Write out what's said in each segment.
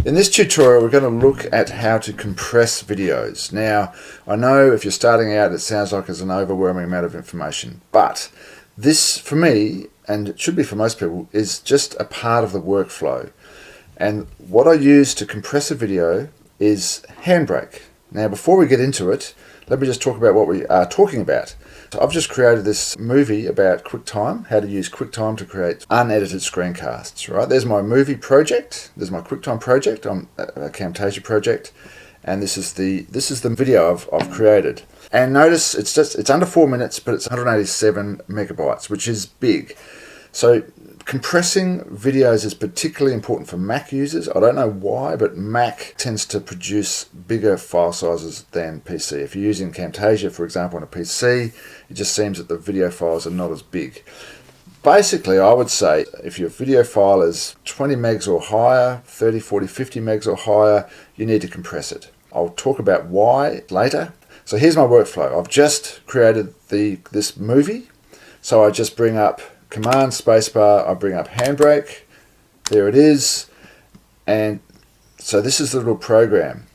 In this tutorial, we're going to look at how to compress videos. Now, I know if you're starting out, it sounds like there's an overwhelming amount of information, but this, for me, and it should be for most people, is just a part of the workflow. And what I use to compress a video is Handbrake. Now, before we get into it, let me just talk about what we are talking about. So I've just created this movie about QuickTime, how to use QuickTime to create unedited screencasts, right? There's my movie project, there's my QuickTime project, a Camtasia project, and this is the video I've created. And notice it's under 4 minutes, but it's 187 megabytes, which is big. So compressing videos is particularly important for Mac users. I don't know why, but Mac tends to produce bigger file sizes than PC. If you're using Camtasia, for example, on a PC, it just seems that the video files are not as big. Basically, I would say if your video file is 20 megs or higher, 30, 40, 50 megs or higher, you need to compress it. I'll talk about why later. So here's my workflow. I've just created this movie. So I just bring up Command spacebar, I bring up Handbrake, there it is, and so this is the little program.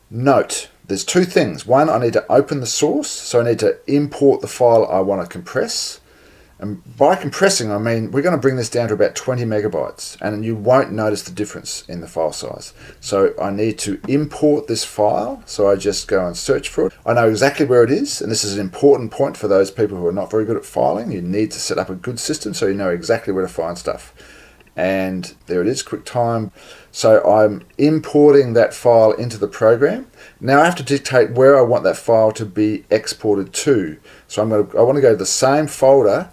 Note, there's two things. One, I need to open the source, so I need to import the file I want to compress. And by compressing, I mean we're going to bring this down to about 20 megabytes, and you won't notice the difference in the file size. So I need to import this file, so I just go and search for it. I know exactly where it is, and this is an important point for those people who are not very good at filing. You need to set up a good system so you know exactly where to find stuff. And there it is, QuickTime. So I'm importing that file into the program. Now I have to dictate where I want that file to be exported to. So I want to go to the same folder.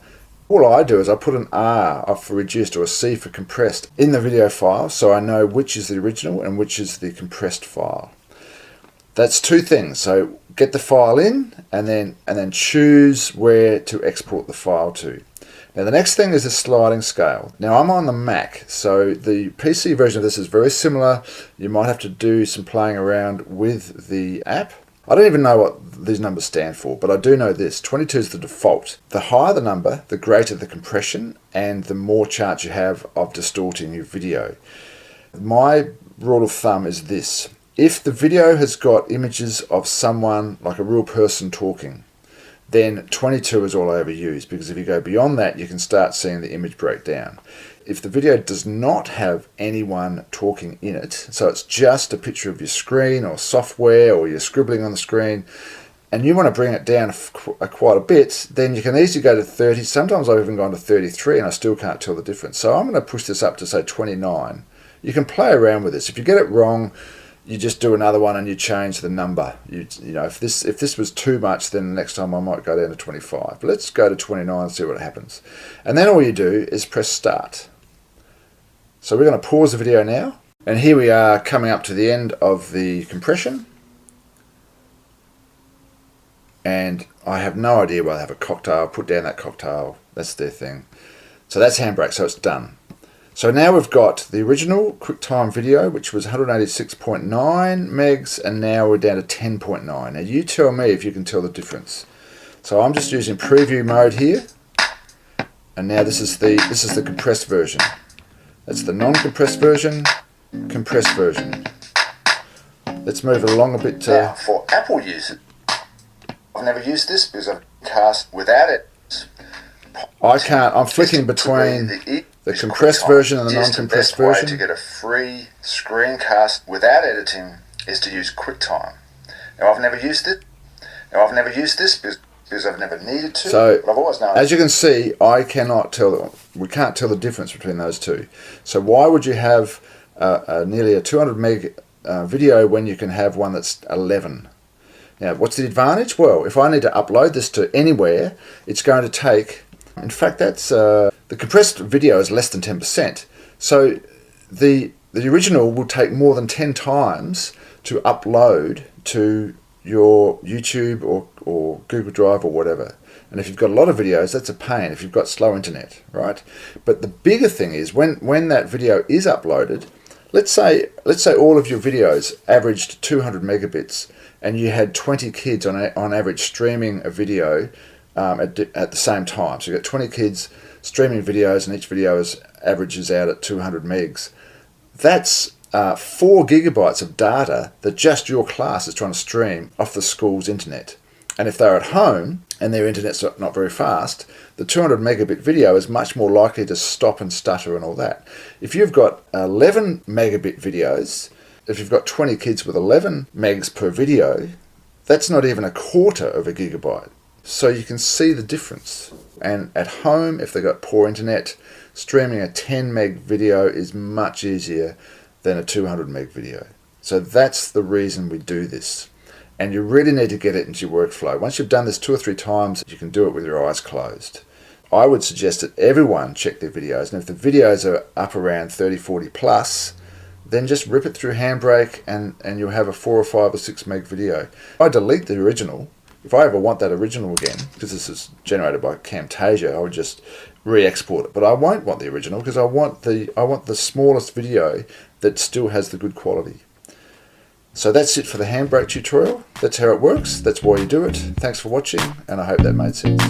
All I do is I put an R for reduced or a C for compressed in the video file, so I know which is the original and which is the compressed file. That's two things. So get the file in and then choose where to export the file to. Now the next thing is the sliding scale. Now I'm on the Mac, so the PC version of this is very similar. You might have to do some playing around with the app. I don't even know what these numbers stand for, but I do know this. 22 is the default. The higher the number, the greater the compression, and the more chance you have of distorting your video. My rule of thumb is this. If the video has got images of someone, like a real person talking, then 22 is all I ever use, because if you go beyond that, you can start seeing the image break down. If the video does not have anyone talking in it, so it's just a picture of your screen or software or you're scribbling on the screen, and you want to bring it down quite a bit, then you can easily go to 30. Sometimes I've even gone to 33 and I still can't tell the difference. So I'm going to push this up to say 29. You can play around with this. If you get it wrong, you just do another one and you change the number. You know, if this was too much, then next time I might go down to 25. But let's go to 29 and see what happens. And then all you do is press start. So we're going to pause the video now, and here we are coming up to the end of the compression, and I have no idea why they have a cocktail. Put down that cocktail, that's their thing. So that's Handbrake, so it's done. So now we've got the original QuickTime video, which was 186.9 megs, and now we're down to 10.9. Now you tell me if you can tell the difference. So I'm just using preview mode here, and now this is the compressed version. That's the non-compressed version, compressed version. Let's move it along a bit. Now, for Apple users, I've never used this because I've cast without it. I can't. I'm flicking between the compressed version and the non-compressed version. The best way to get a free screencast without editing is to use QuickTime. Now, I've never used this because I've never needed to, so, but I've always known. As you can see, I cannot tell. We can't tell the difference between those two. So why would you have nearly a 200 meg video when you can have one that's 11? Now, what's the advantage? Well, if I need to upload this to anywhere, it's going to take. In fact, that's the compressed video is less than 10%. So the original will take more than 10 times to upload to your YouTube or Google Drive or whatever. And if you've got a lot of videos, that's a pain if you've got slow internet, right? But the bigger thing is when that video is uploaded, let's say all of your videos averaged 200 megabits and you had 20 kids on average streaming a video at the same time. So you've got 20 kids streaming videos and each video averages out at 200 megs. That's 4 gigabytes of data that just your class is trying to stream off the school's internet. And if they're at home and their internet's not very fast, the 200 megabit video is much more likely to stop and stutter and all that. If you've got 11 megabit videos, if you've got 20 kids with 11 megs per video, that's not even a quarter of a gigabyte. So you can see the difference. And at home, if they've got poor internet, streaming a 10 meg video is much easier than a 200 meg video. So that's the reason we do this. And you really need to get it into your workflow. Once you've done this 2 or 3 times, you can do it with your eyes closed. I would suggest that everyone check their videos. And if the videos are up around 30, 40 plus, then just rip it through Handbrake and you'll have a 4 or 5 or 6 meg video. I delete the original. If I ever want that original again, because this is generated by Camtasia, I would just re-export it. But I won't want the original because I want the smallest video that still has the good quality. So that's it for the Handbrake tutorial. That's how it works. That's why you do it. Thanks for watching, and I hope that made sense.